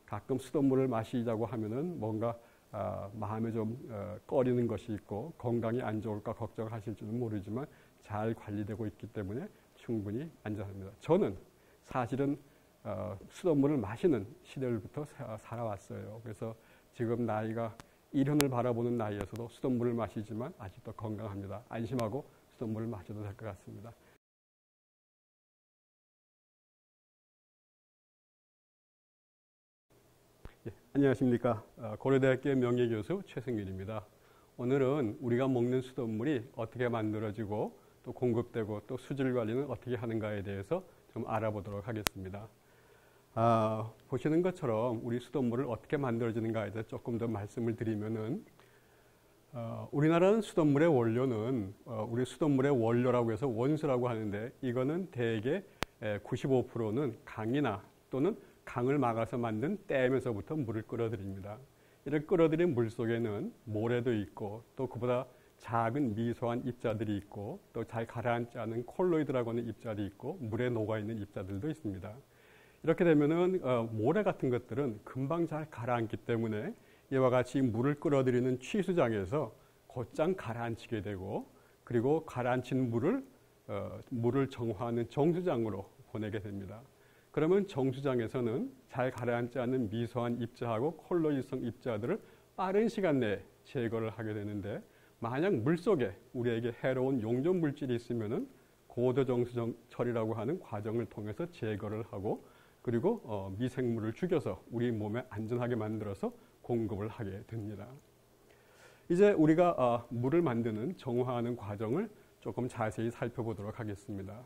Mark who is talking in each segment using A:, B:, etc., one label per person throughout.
A: 가끔 수돗물을 마시자고 하면은 뭔가 마음에 좀 꺼리는 것이 있고 건강이 안 좋을까 걱정하실지는 모르지만 잘 관리되고 있기 때문에 충분히 안전합니다. 저는 사실은 수돗물을 마시는 시절부터 살아왔어요. 그래서 지금 나이가 1현을 바라보는 나이에서도 수돗물을 마시지만 아직도 건강합니다. 안심하고 수돗물을 마셔도 될 것 같습니다. 예, 안녕하십니까. 고려대학교 명예교수 최승길입니다. 오늘은 우리가 먹는 수돗물이 어떻게 만들어지고 또 공급되고 또 수질 관리는 어떻게 하는가에 대해서 좀 알아보도록 하겠습니다. 보시는 것처럼 우리 수돗물을 어떻게 만들어지는가에 대해서 조금 더 말씀을 드리면은 우리나라는 수돗물의 원료는 우리 수돗물의 원료라고 해서 원수라고 하는데 이거는 대개 95%는 강이나 또는 강을 막아서 만든 댐에서부터 물을 끌어들입니다. 이런 끌어들인 물 속에는 모래도 있고 또 그보다 작은 미소한 입자들이 있고 또 잘 가라앉지 않은 콜로이드라고 하는 입자들이 있고 물에 녹아있는 입자들도 있습니다. 이렇게 되면은 모래 같은 것들은 금방 잘 가라앉기 때문에 이와 같이 물을 끌어들이는 취수장에서 곧장 가라앉히게 되고 그리고 가라앉힌 물을 정화하는 정수장으로 보내게 됩니다. 그러면 정수장에서는 잘 가라앉지 않는 미소한 입자하고 콜로이드성 입자들을 빠른 시간 내에 제거를 하게 되는데 만약 물속에 우리에게 해로운 용존 물질이 있으면은 고도정수 처리라고 하는 과정을 통해서 제거를 하고 그리고 미생물을 죽여서 우리 몸에 안전하게 만들어서 공급을 하게 됩니다. 이제 우리가 물을 만드는 정화하는 과정을 조금 자세히 살펴보도록 하겠습니다.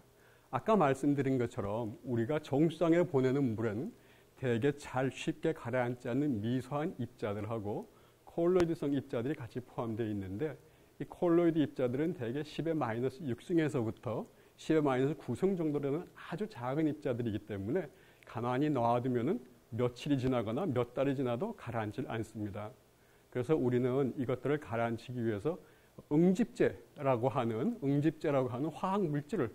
A: 아까 말씀드린 것처럼 우리가 정수장에 보내는 물에는 대개 잘 쉽게 가라앉지 않는 미소한 입자들하고 콜로이드성 입자들이 같이 포함되어 있는데 이 콜로이드 입자들은 대개 10의 -6승에서부터 10의 -9승 정도 되는 아주 작은 입자들이기 때문에 가만히 놔두면은 며칠이 지나거나 몇 달이 지나도 가라앉질 않습니다. 그래서 우리는 이것들을 가라앉히기 위해서 응집제라고 하는 화학 물질을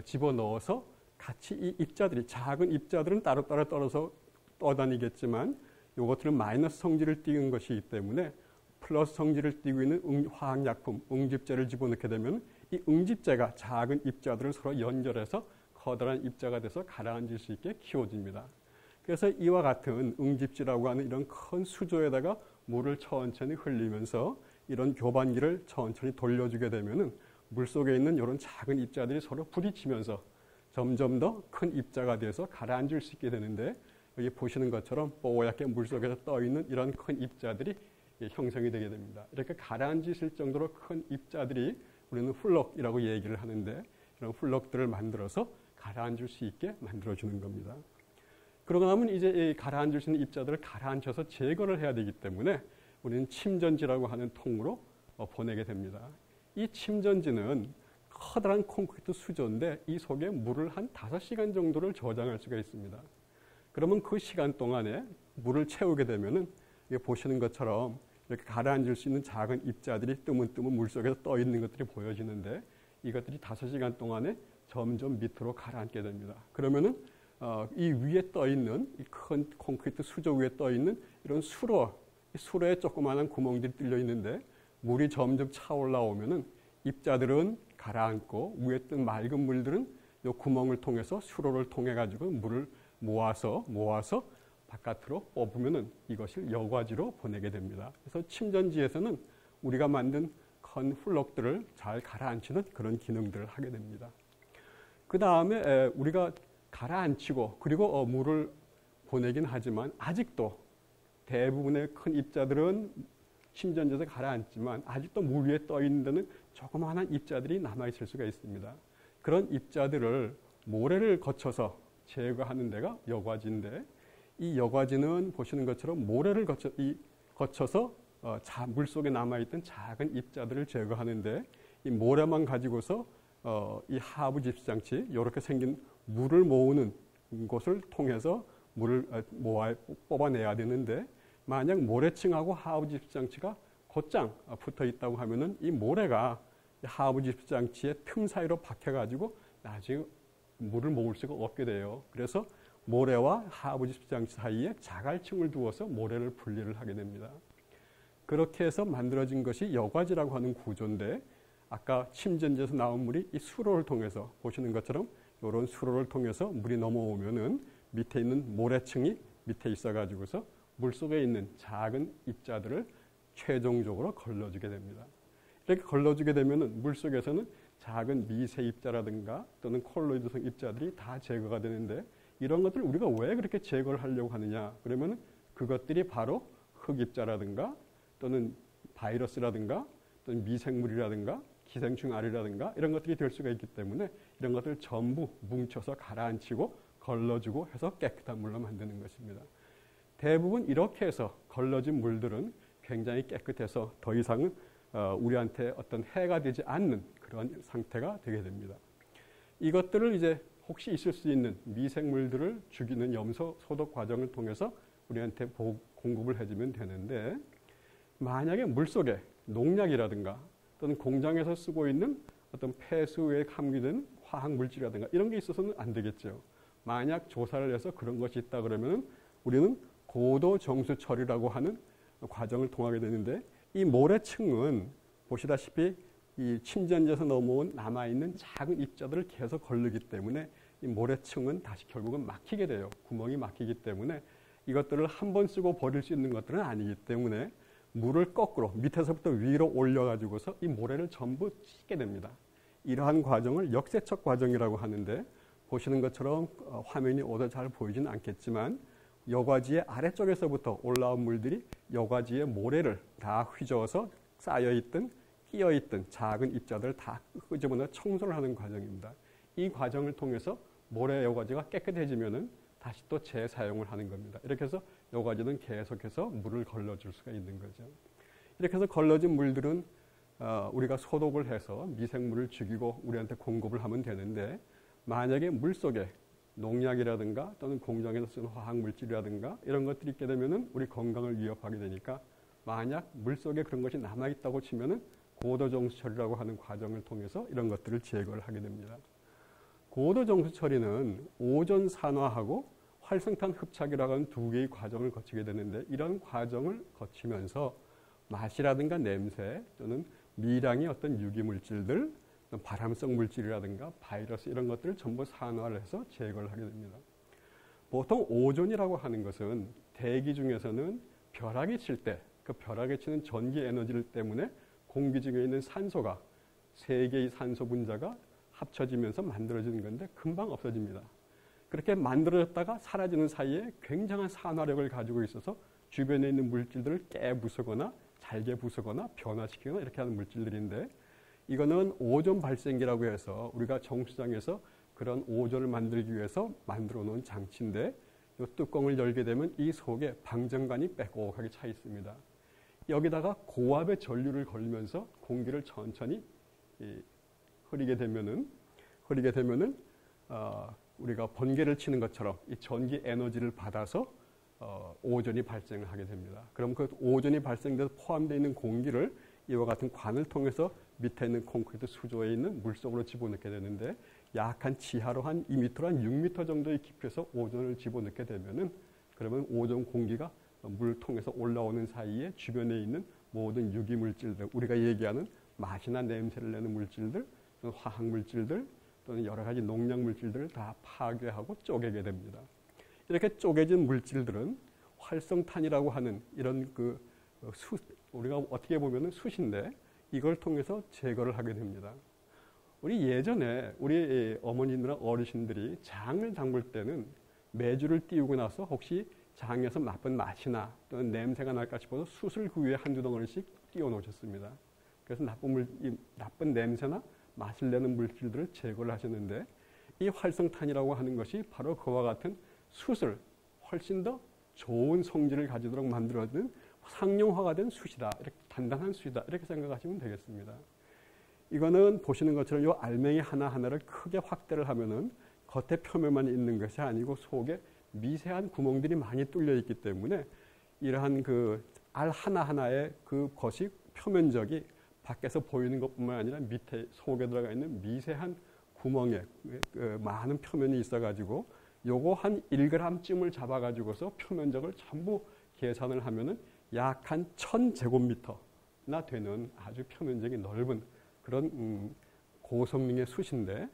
A: 집어넣어서 같이 이 입자들이 작은 입자들은 따로따로 떨어서 떠다니겠지만 이것들은 마이너스 성질을 띠는 것이기 때문에 플러스 성질을 띠고 있는 화학약품 응집제를 집어넣게 되면 이 응집제가 작은 입자들을 서로 연결해서 커다란 입자가 돼서 가라앉을 수 있게 키워줍니다. 그래서 이와 같은 응집지라고 하는 이런 큰 수조에다가 물을 천천히 흘리면서 이런 교반기를 천천히 돌려주게 되면은 물속에 있는 이런 작은 입자들이 서로 부딪히면서 점점 더 큰 입자가 돼서 가라앉을 수 있게 되는데 여기 보시는 것처럼 뽀얗게 물속에서 떠있는 이런 큰 입자들이 형성이 되게 됩니다. 이렇게 가라앉으실 정도로 큰 입자들이 우리는 훌럭이라고 얘기를 하는데 이런 훌럭들을 만들어서 가라앉을 수 있게 만들어주는 겁니다. 그러고 나면 이제 이 가라앉을 수 있는 입자들을 가라앉혀서 제거를 해야 되기 때문에 우리는 침전지라고 하는 통으로 보내게 됩니다. 이 침전지는 커다란 콘크리트 수조인데 이 속에 물을 한 5시간 정도를 저장할 수가 있습니다. 그러면 그 시간 동안에 물을 채우게 되면은 보시는 것처럼 이렇게 가라앉을 수 있는 작은 입자들이 뜨문뜨문 물속에서 떠 있는 것들이 보여지는데 이것들이 5시간 동안에 점점 밑으로 가라앉게 됩니다. 그러면은 이 위에 떠 있는 이 큰 콘크리트 수조 위에 떠 있는 이런 수로에 조그마한 구멍들이 뚫려 있는데 물이 점점 차 올라오면은 입자들은 가라앉고 위에 뜬 맑은 물들은 이 구멍을 통해서 수로를 통해 가지고 물을 모아서 바깥으로 뽑으면은 이것을 여과지로 보내게 됩니다. 그래서 침전지에서는 우리가 만든 큰 훌럭들을 잘 가라앉히는 그런 기능들을 하게 됩니다. 그 다음에 우리가 가라앉히고 그리고 물을 보내긴 하지만 아직도 대부분의 큰 입자들은 침전지에서 가라앉지만 아직도 물 위에 떠 있는 데는 조그마한 입자들이 남아있을 수가 있습니다. 그런 입자들을 모래를 거쳐서 제거하는 데가 여과지인데 이 여과지는 보시는 것처럼 모래를 거쳐서 물속에 남아있던 작은 입자들을 제거하는데 이 모래만 가지고서 이 하부 집수장치 이렇게 생긴 물을 모으는 곳을 통해서 물을 뽑아내야 되는데 만약 모래층하고 하부 집수장치가 곧장 붙어 있다고 하면은 이 모래가 하부 집수장치의 틈 사이로 박혀가지고 나중에 물을 모을 수가 없게 돼요. 그래서 모래와 하부 집장치 사이에 자갈층을 두어서 모래를 분리를 하게 됩니다. 그렇게 해서 만들어진 것이 여과지라고 하는 구조인데 아까 침전지에서 나온 물이 이 수로를 통해서 보시는 것처럼 이런 수로를 통해서 물이 넘어오면은 밑에 있는 모래층이 밑에 있어가지고서 물속에 있는 작은 입자들을 최종적으로 걸러주게 됩니다. 이렇게 걸러주게 되면은 물속에서는 작은 미세 입자라든가 또는 콜로이드성 입자들이 다 제거가 되는데 이런 것들을 우리가 왜 그렇게 제거를 하려고 하느냐? 그러면은 그것들이 바로 흑입자라든가 또는 바이러스라든가 또는 미생물이라든가 기생충 알이라든가 이런 것들이 될 수가 있기 때문에 이런 것들을 전부 뭉쳐서 가라앉히고 걸러주고 해서 깨끗한 물로 만드는 것입니다. 대부분 이렇게 해서 걸러진 물들은 굉장히 깨끗해서 더 이상은 우리한테 어떤 해가 되지 않는 그런 상태가 되게 됩니다. 이것들을 이제 혹시 있을 수 있는 미생물들을 죽이는 염소 소독 과정을 통해서 우리한테 공급을 해주면 되는데 만약에 물속에 농약이라든가 또는 공장에서 쓰고 있는 어떤 폐수에 함유된 화학 물질이라든가 이런 게 있어서는 안 되겠죠. 만약 조사를 해서 그런 것이 있다 그러면 우리는 고도 정수 처리라고 하는 과정을 통하게 되는데 이 모래층은 보시다시피 이 침전지에서 넘어온 남아있는 작은 입자들을 계속 걸르기 때문에 이 모래층은 다시 결국은 막히게 돼요. 구멍이 막히기 때문에 이것들을 한 번 쓰고 버릴 수 있는 것들은 아니기 때문에 물을 거꾸로 밑에서부터 위로 올려가지고서 이 모래를 전부 씻게 됩니다. 이러한 과정을 역세척 과정이라고 하는데 보시는 것처럼 화면이 오더 잘 보이지는 않겠지만 여과지의 아래쪽에서부터 올라온 물들이 여과지의 모래를 다 휘저어서 쌓여있던 끼어있던 작은 입자들을 다 끄집어내 청소를 하는 과정입니다. 이 과정을 통해서 모래 여과지가 깨끗해지면은 다시 또 재사용을 하는 겁니다. 이렇게 해서 여과지는 계속해서 물을 걸러줄 수가 있는 거죠. 이렇게 해서 걸러진 물들은 우리가 소독을 해서 미생물을 죽이고 우리한테 공급을 하면 되는데 만약에 물속에 농약이라든가 또는 공장에서 쓰는 화학물질이라든가 이런 것들이 있게 되면은 우리 건강을 위협하게 되니까 만약 물속에 그런 것이 남아있다고 치면은 고도정수 처리라고 하는 과정을 통해서 이런 것들을 제거를 하게 됩니다. 고도정수 처리는 오존 산화하고 활성탄 흡착이라고 하는 두 개의 과정을 거치게 되는데 이런 과정을 거치면서 맛이라든가 냄새 또는 미량의 어떤 유기물질들, 발암성 물질이라든가 바이러스 이런 것들을 전부 산화를 해서 제거를 하게 됩니다. 보통 오존이라고 하는 것은 대기 중에서는 벼락이 칠 때 그 벼락에 치는 전기 에너지를 때문에 공기 중에 있는 산소가 세 개의 산소 분자가 합쳐지면서 만들어지는 건데 금방 없어집니다. 그렇게 만들어졌다가 사라지는 사이에 굉장한 산화력을 가지고 있어서 주변에 있는 물질들을 깨부수거나 잘게 부수거나 변화시키거나 이렇게 하는 물질들인데 이거는 오존 발생기라고 해서 우리가 정수장에서 그런 오존을 만들기 위해서 만들어 놓은 장치인데 이 뚜껑을 열게 되면 이 속에 방전관이 빼곡하게 차 있습니다. 여기다가 고압의 전류를 걸면서 공기를 천천히 흐리게 되면은 우리가 번개를 치는 것처럼 이 전기 에너지를 받아서 오존이 발생을 하게 됩니다. 그럼 그 오존이 발생돼서 포함되어 있는 공기를 이와 같은 관을 통해서 밑에 있는 콘크리트 수조에 있는 물속으로 집어넣게 되는데 약 한 지하로 한 2m, 한 6m 정도의 깊이에서 오존을 집어넣게 되면은 그러면 오존 공기가 물을 통해서 올라오는 사이에 주변에 있는 모든 유기물질들, 우리가 얘기하는 맛이나 냄새를 내는 물질들, 화학물질들 또는 여러 가지 농약물질들을 다 파괴하고 쪼개게 됩니다. 이렇게 쪼개진 물질들은 활성탄이라고 하는 이런 우리가 어떻게 보면 숯인데 이걸 통해서 제거를 하게 됩니다. 우리 예전에 우리 어머니나 어르신들이 장을 담글 때는 메주를 띄우고 나서 혹시 장에서 나쁜 맛이나 또는 냄새가 날까 싶어서 숯을 그 위에 한두 덩어리씩 띄워 놓으셨습니다. 그래서 나쁜 냄새나 맛을 내는 물질들을 제거를 하셨는데 이 활성탄이라고 하는 것이 바로 그와 같은 숯을 훨씬 더 좋은 성질을 가지도록 만들어준 상용화가 된 숯이다. 이렇게 단단한 숯이다. 이렇게 생각하시면 되겠습니다. 이거는 보시는 것처럼 이 알맹이 하나하나를 크게 확대를 하면은 겉에 표면만 있는 것이 아니고 속에 미세한 구멍들이 많이 뚫려 있기 때문에 이러한 그 알 하나하나의 그것이 표면적이 밖에서 보이는 것뿐만 아니라 밑에 속에 들어가 있는 미세한 구멍에 많은 표면이 있어가지고 요거 한 1g쯤을 잡아가지고서 표면적을 전부 계산을 하면은 약 한 1000제곱미터나 되는 아주 표면적이 넓은 그런 고성능의 숯인데,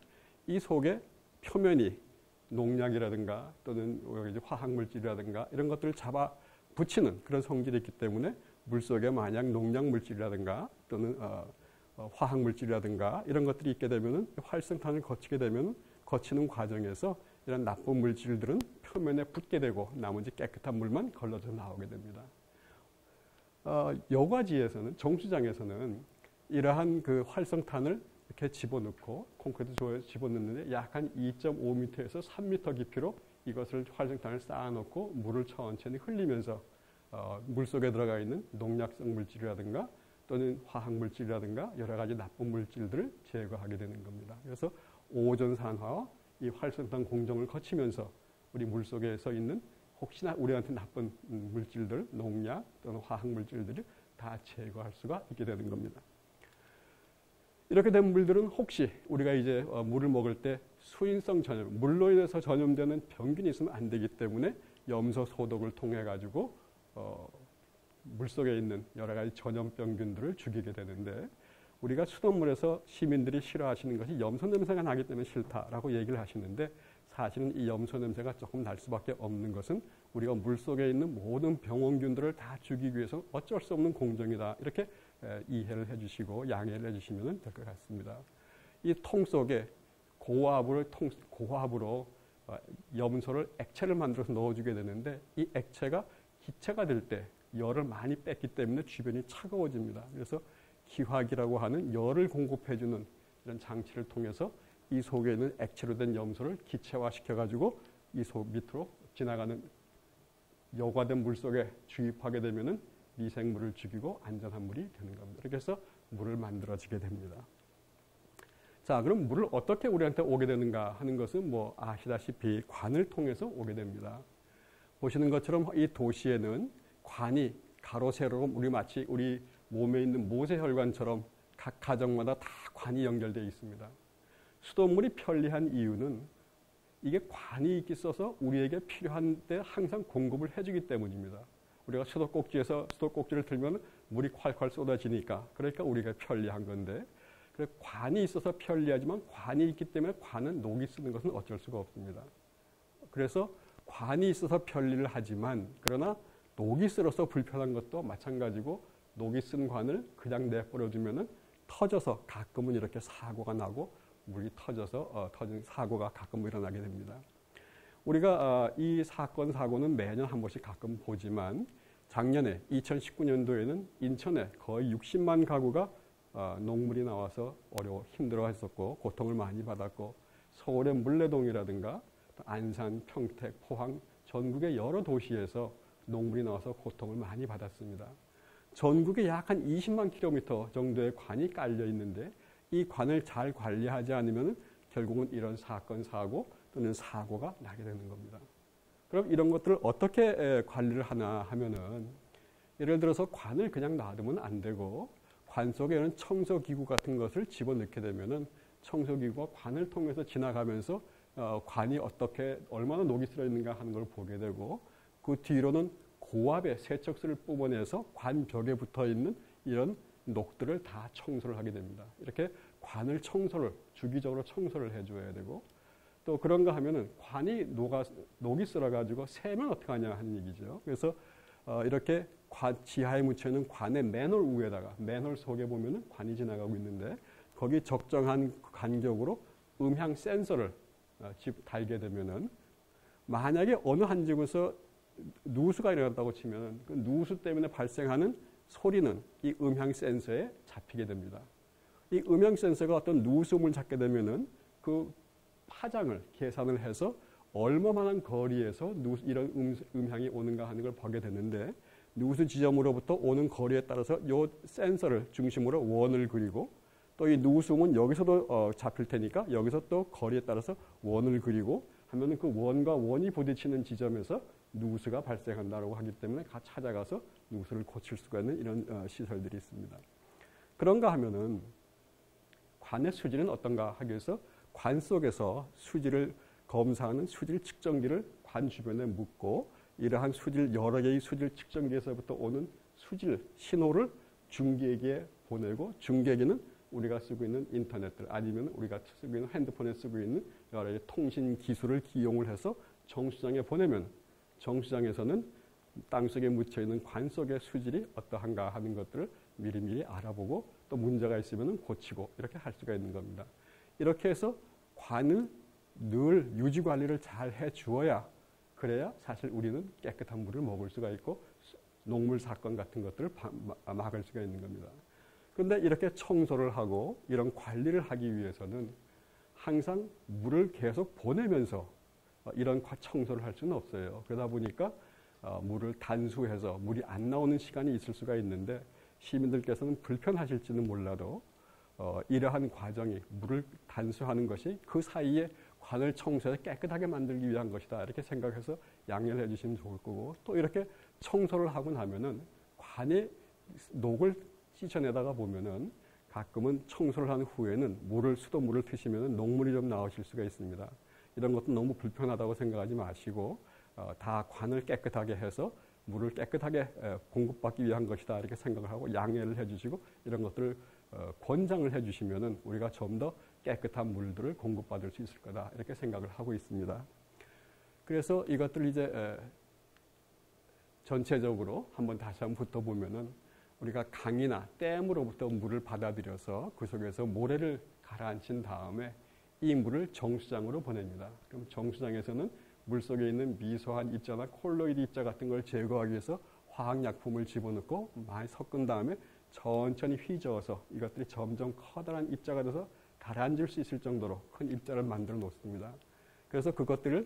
A: 이 속에 표면이 농약이라든가 또는 화학물질이라든가 이런 것들을 잡아 붙이는 그런 성질이 있기 때문에 물속에 만약 농약물질이라든가 또는 화학물질이라든가 이런 것들이 있게 되면은 활성탄을 거치게 되면 거치는 과정에서 이런 나쁜 물질들은 표면에 붙게 되고 나머지 깨끗한 물만 걸러져 나오게 됩니다. 여과지에서는, 정수장에서는 이러한 그 활성탄을 이렇게 집어넣고 콘크리트 조에 집어넣는데 약 한 2.5m에서 3m 깊이로 이것을 활성탄을 쌓아놓고 물을 천천히 흘리면서 물 속에 들어가 있는 농약성 물질이라든가 또는 화학물질이라든가 여러 가지 나쁜 물질들을 제거하게 되는 겁니다. 그래서 오존산화와 이 활성탄 공정을 거치면서 우리 물 속에서 있는 혹시나 우리한테 나쁜 물질들, 농약 또는 화학물질들을 다 제거할 수가 있게 되는 겁니다. 이렇게 된 물들은 혹시 우리가 이제 물을 먹을 때 수인성 전염, 물로 인해서 전염되는 병균이 있으면 안 되기 때문에 염소 소독을 통해 가지고 물속에 있는 여러 가지 전염병균들을 죽이게 되는데, 우리가 수돗물에서 시민들이 싫어하시는 것이 염소 냄새가 나기 때문에 싫다라고 얘기를 하시는데, 사실은 이 염소 냄새가 조금 날 수밖에 없는 것은 우리가 물속에 있는 모든 병원균들을 다 죽이기 위해서 어쩔 수 없는 공정이다, 이렇게 이해를 해주시고 양해를 해주시면 될 것 같습니다. 이 통 속에 고압으로 염소를 액체를 만들어서 넣어주게 되는데, 이 액체가 기체가 될 때 열을 많이 뺐기 때문에 주변이 차가워집니다. 그래서 기화기라고 하는 열을 공급해주는 이런 장치를 통해서 이 속에 있는 액체로 된 염소를 기체화시켜가지고 이 속 밑으로 지나가는 여과된 물 속에 주입하게 되면은 미생물을 죽이고 안전한 물이 되는 겁니다. 이렇게 해서 물을 만들어지게 됩니다. 자, 그럼 물을 어떻게 우리한테 오게 되는가 하는 것은 뭐 아시다시피 관을 통해서 오게 됩니다. 보시는 것처럼 이 도시에는 관이 가로 세로로 마치 우리 몸에 있는 모세혈관처럼 각 가정마다 다 관이 연결되어 있습니다. 수돗물이 편리한 이유는 이게 관이 있어서 우리에게 필요한 때 항상 공급을 해주기 때문입니다. 우리가 수도꼭지에서 수도꼭지를 들면 물이 콸콸 쏟아지니까, 그러니까 우리가 편리한 건데, 관이 있어서 편리하지만 관이 있기 때문에 관은 녹이 쓰는 것은 어쩔 수가 없습니다. 그래서 관이 있어서 편리를 하지만 그러나 녹이 쓸어서 불편한 것도 마찬가지고, 녹이 쓴 관을 그냥 내버려두면 터져서 가끔은 이렇게 사고가 나고 물이 터져서 터진 사고가 가끔 일어나게 됩니다. 우리가 이 사건 사고는 매년 한 번씩 가끔 보지만 작년에 2019년도에는 인천에 거의 60만 가구가 녹물이 나와서 힘들어했었고 고통을 많이 받았고, 서울의 물레동이라든가 안산, 평택, 포항 전국의 여러 도시에서 녹물이 나와서 고통을 많이 받았습니다. 전국에 약 한 20만 킬로미터 정도의 관이 깔려 있는데 이 관을 잘 관리하지 않으면 결국은 이런 사건, 사고 또는 사고가 나게 되는 겁니다. 그럼 이런 것들을 어떻게 관리를 하나 하면은, 예를 들어서 관을 그냥 놔두면 안 되고 관 속에는 청소기구 같은 것을 집어넣게 되면은 청소기구가 관을 통해서 지나가면서 관이 어떻게 얼마나 녹이 쓸어 있는가 하는 걸 보게 되고, 그 뒤로는 고압의 세척수를 뽑아내서 관 벽에 붙어 있는 이런 녹들을 다 청소를 하게 됩니다. 이렇게 관을 주기적으로 청소를 해줘야 되고, 또 그런가 하면은 관이 녹이 쓸어가지고 새면 어떻게 하냐 하는 얘기죠. 그래서 이렇게 지하에 묻혀있는 관의 맨홀 위에다가, 맨홀 속에 보면은 관이 지나가고 있는데 거기 적정한 간격으로 음향 센서를 달게 되면은, 만약에 어느 한 집에서 누수가 일어났다고 치면 그 누수 때문에 발생하는 소리는 이 음향 센서에 잡히게 됩니다. 이 음향 센서가 어떤 누수음을 잡게 되면은 그 파장을 계산을 해서 얼마만한 거리에서 이런 음향이 오는가 하는 걸 보게 되는데, 누수 지점으로부터 오는 거리에 따라서 이 센서를 중심으로 원을 그리고, 또 이 누수음은 여기서도 잡힐 테니까 여기서 또 거리에 따라서 원을 그리고 하면은 그 원과 원이 부딪히는 지점에서 누수가 발생한다고 하기 때문에 찾아가서 누수를 고칠 수가 있는 이런 시설들이 있습니다. 그런가 하면은 관의 수질은 어떤가 하기 위해서 관 속에서 수질을 검사하는 수질 측정기를 관 주변에 묶고 이러한 수질 여러 개의 수질 측정기에서부터 오는 수질 신호를 중계기에 보내고 중계기는 우리가 쓰고 있는 인터넷들 아니면 우리가 쓰고 있는 핸드폰에 쓰고 있는 여러 가지 통신 기술을 기용을 해서 정수장에 보내면 정수장에서는 땅속에 묻혀있는 관 속의 수질이 어떠한가 하는 것들을 미리미리 알아보고 또 문제가 있으면 고치고 이렇게 할 수가 있는 겁니다. 이렇게 해서 관을 늘 유지 관리를 잘 해주어야 그래야 사실 우리는 깨끗한 물을 먹을 수가 있고 녹물 사건 같은 것들을 막을 수가 있는 겁니다. 그런데 이렇게 청소를 하고 이런 관리를 하기 위해서는 항상 물을 계속 보내면서 이런 청소를 할 수는 없어요. 그러다 보니까 물을 단수해서 물이 안 나오는 시간이 있을 수가 있는데 시민들께서는 불편하실지는 몰라도 이러한 과정이 물을 단수하는 것이 그 사이에 관을 청소해서 깨끗하게 만들기 위한 것이다 이렇게 생각해서 양해를 해주시면 좋을 거고 또 이렇게 청소를 하고 나면은 관의 녹을 씻어내다가 보면은 가끔은 청소를 한 후에는 수돗물을 트시면은 녹물이 좀 나오실 수가 있습니다. 이런 것도 너무 불편하다고 생각하지 마시고 다 관을 깨끗하게 해서 물을 깨끗하게 공급받기 위한 것이다 이렇게 생각을 하고 양해를 해주시고 이런 것들을 권장을 해주시면은 우리가 좀 더 깨끗한 물들을 공급받을 수 있을 거다 이렇게 생각을 하고 있습니다. 그래서 이것들 이제 전체적으로 다시 한번 붙어보면은 우리가 강이나 댐으로부터 물을 받아들여서 그 속에서 모래를 가라앉힌 다음에 이 물을 정수장으로 보냅니다. 그럼 정수장에서는 물 속에 있는 미소한 입자나 콜로이드 입자 같은 걸 제거하기 위해서 화학약품을 집어넣고 많이 섞은 다음에 천천히 휘저어서 이것들이 점점 커다란 입자가 돼서 가라앉을 수 있을 정도로 큰 입자를 만들어 놓습니다. 그래서 그것들을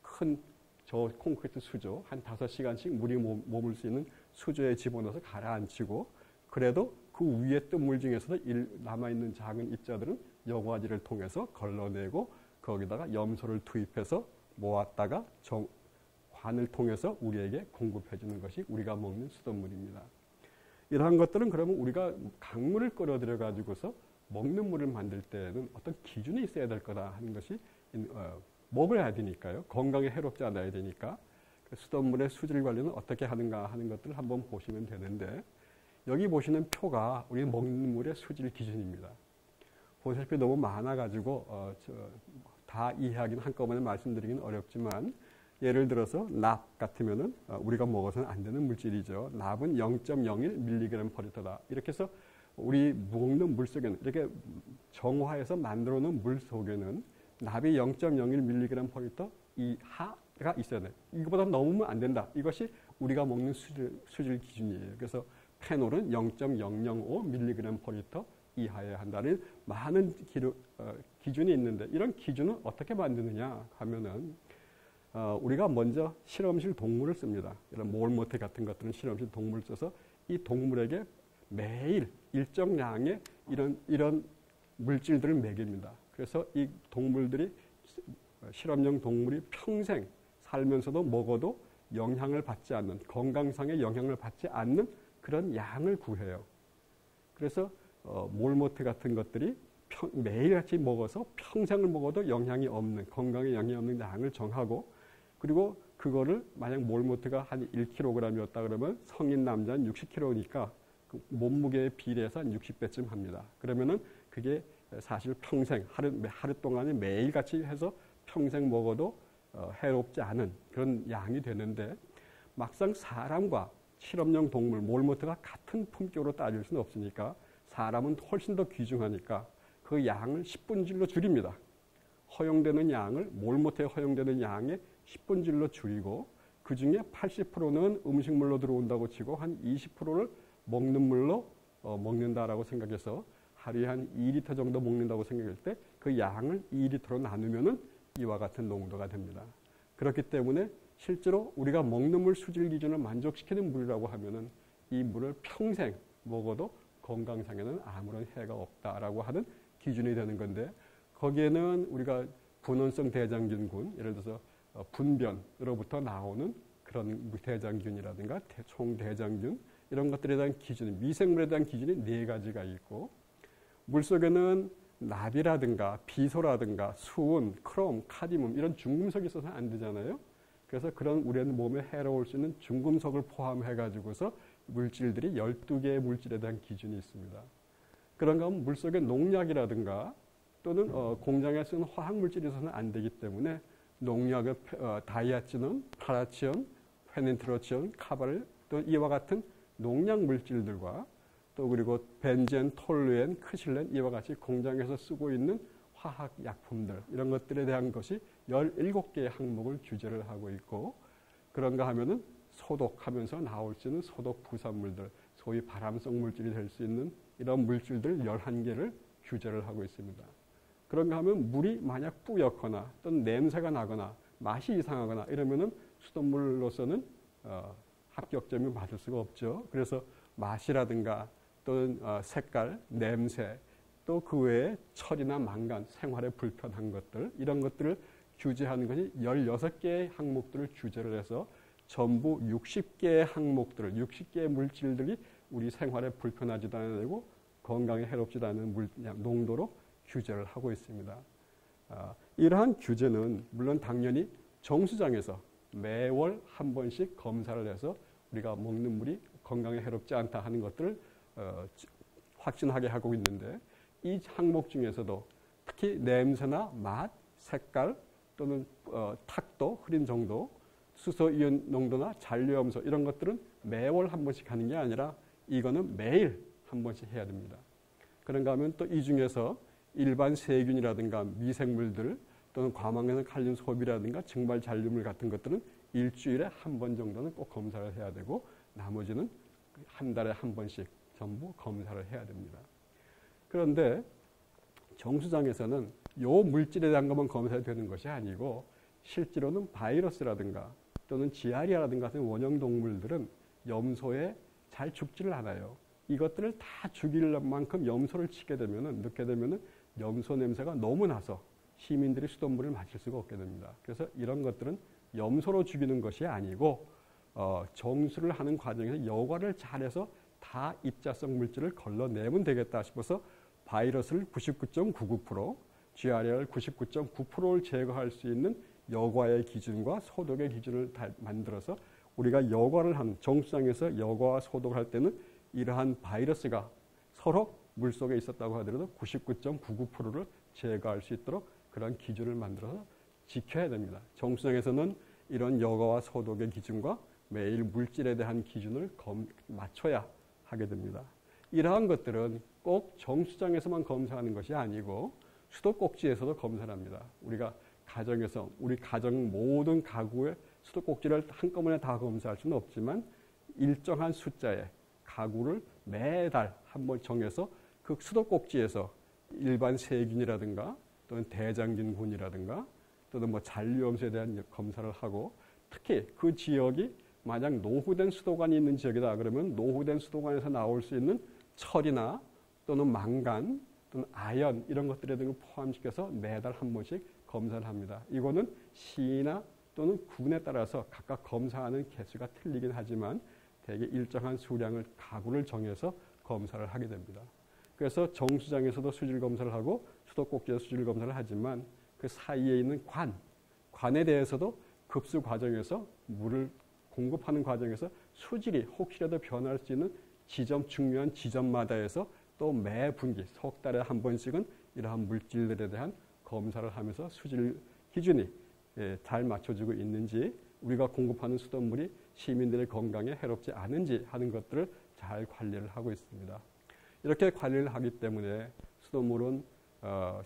A: 큰 저 콘크리트 수조 한 5시간씩 물이 머물 수 있는 수조에 집어넣어서 가라앉히고 그래도 그 위에 뜬 물 중에서도 남아있는 작은 입자들은 여과지를 통해서 걸러내고 거기다가 염소를 투입해서 모았다가 관을 통해서 우리에게 공급해 주는 것이 우리가 먹는 수돗물입니다. 이러한 것들은 그러면 우리가 강물을 끌어들여 가지고서 먹는 물을 만들 때는 어떤 기준이 있어야 될 거다 하는 것이 먹어야 되니까요. 건강에 해롭지 않아야 되니까 수돗물의 수질 관리는 어떻게 하는가 하는 것들을 한번 보시면 되는데 여기 보시는 표가 우리 먹는 물의 수질 기준입니다. 보시다시피 너무 많아가지고 다 이해하기는 한꺼번에 말씀드리기는 어렵지만 예를 들어서 납 같으면은 우리가 먹어서는 안 되는 물질이죠. 납은 0.01mg/L다. 이렇게 해서 우리 먹는 물 속에는 이렇게 정화해서 만들어 놓은 물 속에는 납이 0.01mg/L 이하가 있어야 돼요. 이거보다 넘으면 안 된다. 이것이 우리가 먹는 수질 기준이에요. 그래서 페놀은 0.005mg/L 이하여야 한다는 많은 기준이 있는데 이런 기준은 어떻게 만드느냐 하면은 우리가 먼저 실험실 동물을 씁니다. 이런 몰모태 같은 것들은 실험실 동물을 써서 이 동물에게 매일 일정량의 이런 물질들을 먹입니다. 그래서 이 동물들이 실험용 동물이 평생 살면서도 먹어도 영향을 받지 않는 건강상의 영향을 받지 않는 그런 양을 구해요. 그래서 몰모트 같은 것들이 매일같이 먹어서 평생을 먹어도 영향이 없는 건강에 영향이 없는 양을 정하고 그리고 그거를 만약 몰모트가 한 1kg이었다 그러면 성인 남자는 60kg니까 그 몸무게에 비례해서 한 60배쯤 합니다. 그러면은 그게 사실 평생 하루 동안에 매일같이 해서 평생 먹어도 해롭지 않은 그런 양이 되는데 막상 사람과 실험용 동물 몰모트가 같은 품격으로 따질 수는 없으니까 사람은 훨씬 더 귀중하니까 그 양을 10분질로 줄입니다. 허용되는 양을 몰모트에 허용되는 양의 10분질로 줄이고 그중에 80%는 음식물로 들어온다고 치고 한 20%를 먹는 물로 먹는다라고 생각해서 하루에 한 2리터 정도 먹는다고 생각할 때 그 양을 2리터로 나누면은 이와 같은 농도가 됩니다. 그렇기 때문에 실제로 우리가 먹는 물 수질 기준을 만족시키는 물이라고 하면은 이 물을 평생 먹어도 건강상에는 아무런 해가 없다라고 하는 기준이 되는 건데 거기에는 우리가 분원성 대장균군, 예를 들어서 분변으로부터 나오는 그런 대장균이라든가 총대장균 이런 것들에 대한 기준, 미생물에 대한 기준이 4가지가 있고 물속에는 납이라든가 비소라든가 수은, 크롬, 카디뮴 이런 중금속이 있어서는 안 되잖아요. 그래서 그런 우리 몸에 해로울 수 있는 중금속을 포함해 가지고서 물질들이 12개의 물질에 대한 기준이 있습니다. 그런가 하면 물속에 농약이라든가 또는 공장에 쓰는 화학물질이 있어서는 안 되기 때문에 농약의 다이아치논, 파라치온, 페닌트로치온, 카바를 또 이와 같은 농약 물질들과 또 그리고 벤젠, 톨루엔, 크실렌 이와 같이 공장에서 쓰고 있는 화학 약품들 이런 것들에 대한 것이 17개의 항목을 규제를 하고 있고 그런가 하면은 소독하면서 나올 수 있는 소독 부산물들 소위 발암성 물질이 될 수 있는 이런 물질들 11개를 규제를 하고 있습니다. 그런가 하면 물이 만약 뿌옇거나 또는 냄새가 나거나 맛이 이상하거나 이러면은 수돗물로서는 합격점을 받을 수가 없죠. 그래서 맛이라든가 또는 색깔, 냄새 또 그 외에 철이나 망간, 생활에 불편한 것들 이런 것들을 규제하는 것이 16개의 항목들을 규제를 해서 전부 60개의 항목들을 60개의 물질들이 우리 생활에 불편하지도 않고 건강에 해롭지도 않은 농도로 규제를 하고 있습니다. 이러한 규제는 물론 당연히 정수장에서 매월 한 번씩 검사를 해서 우리가 먹는 물이 건강에 해롭지 않다 하는 것들을 확신하게 하고 있는데 이 항목 중에서도 특히 냄새나 맛, 색깔 또는 탁도, 흐린 정도, 수소이온 농도나 잔류염소 이런 것들은 매월 한 번씩 하는 게 아니라 이거는 매일 한 번씩 해야 됩니다. 그런가 하면 또 이 중에서 일반 세균이라든가 미생물들 또는 과망성 칼륨 소비라든가 증발 잔류물 같은 것들은 일주일에 한 번 정도는 꼭 검사를 해야 되고 나머지는 한 달에 한 번씩 전부 검사를 해야 됩니다. 그런데 정수장에서는 요 물질에 대한 것만 검사해야 되는 것이 아니고 실제로는 바이러스라든가 또는 지아리아라든가 같은 원형 동물들은 염소에 잘 죽지를 않아요. 이것들을 다 죽일 만큼 염소를 치게 되면은 넣게 되면은 염소 냄새가 너무 나서 시민들이 수돗물을 마실 수가 없게 됩니다. 그래서 이런 것들은 염소로 죽이는 것이 아니고 정수를 하는 과정에서 여과를 잘해서 다 입자성 물질을 걸러내면 되겠다 싶어서 바이러스를 99.99%, GRL 99.9%를 제거할 수 있는 여과의 기준과 소독의 기준을 만들어서 우리가 여과를 한 정수장에서 여과와 소독을 할 때는 이러한 바이러스가 서로 물속에 있었다고 하더라도 99.99%를 제거할 수 있도록 그런 기준을 만들어서 지켜야 됩니다. 정수장에서는 이런 여과와 소독의 기준과 매일 물질에 대한 기준을 맞춰야 하게 됩니다. 이러한 것들은 꼭 정수장에서만 검사하는 것이 아니고 수도꼭지에서도 검사를 합니다. 우리가 가정에서 우리 가정 모든 가구의 수도꼭지를 한꺼번에 다 검사할 수는 없지만 일정한 숫자의 가구를 매달 한 번 정해서 그 수도꼭지에서 일반 세균이라든가 또는 대장균군이라든가 또는 뭐 잔류염소에 대한 검사를 하고 특히 그 지역이 만약 노후된 수도관이 있는 지역이다 그러면 노후된 수도관에서 나올 수 있는 철이나 또는 망간 또는 아연 이런 것들에 등을 포함시켜서 매달 한 번씩 검사를 합니다. 이거는 시나 또는 군에 따라서 각각 검사하는 개수가 틀리긴 하지만 대개 일정한 수량을 가구를 정해서 검사를 하게 됩니다. 그래서 정수장에서도 수질 검사를 하고 수도꼭지에서 수질 검사를 하지만 그 사이에 있는 관에 대해서도 급수 과정에서 물을 공급하는 과정에서 수질이 혹시라도 변할 수 있는 중요한 지점마다에서 또 매 분기 석 달에 한 번씩은 이러한 물질들에 대한 검사를 하면서 수질 기준이 잘 맞춰지고 있는지 우리가 공급하는 수돗물이 시민들의 건강에 해롭지 않은지 하는 것들을 잘 관리를 하고 있습니다. 이렇게 관리를 하기 때문에 수돗물은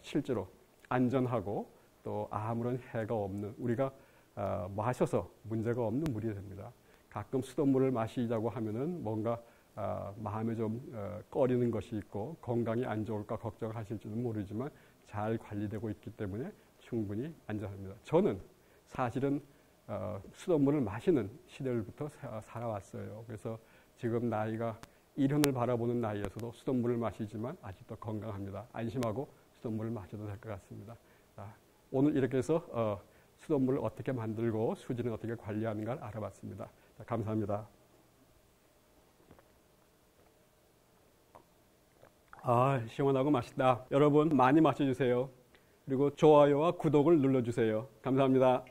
A: 실제로 안전하고 또 아무런 해가 없는 우리가 마셔서 문제가 없는 물이 됩니다. 가끔 수돗물을 마시자고 하면은 뭔가 마음에 좀 꺼리는 것이 있고 건강이 안 좋을까 걱정하실지는 모르지만 잘 관리되고 있기 때문에 충분히 안전합니다. 저는 사실은 수돗물을 마시는 시대부터 살아왔어요. 그래서 지금 나이가 1년을 바라보는 나이에서도 수돗물을 마시지만 아직도 건강합니다. 안심하고 수돗물을 마셔도 될 것 같습니다. 오늘 이렇게 해서 수돗물을 어떻게 만들고 수질은 어떻게 관리하는가를 알아봤습니다. 감사합니다. 시원하고 맛있다. 여러분 많이 마셔주세요. 그리고 좋아요와 구독을 눌러주세요. 감사합니다.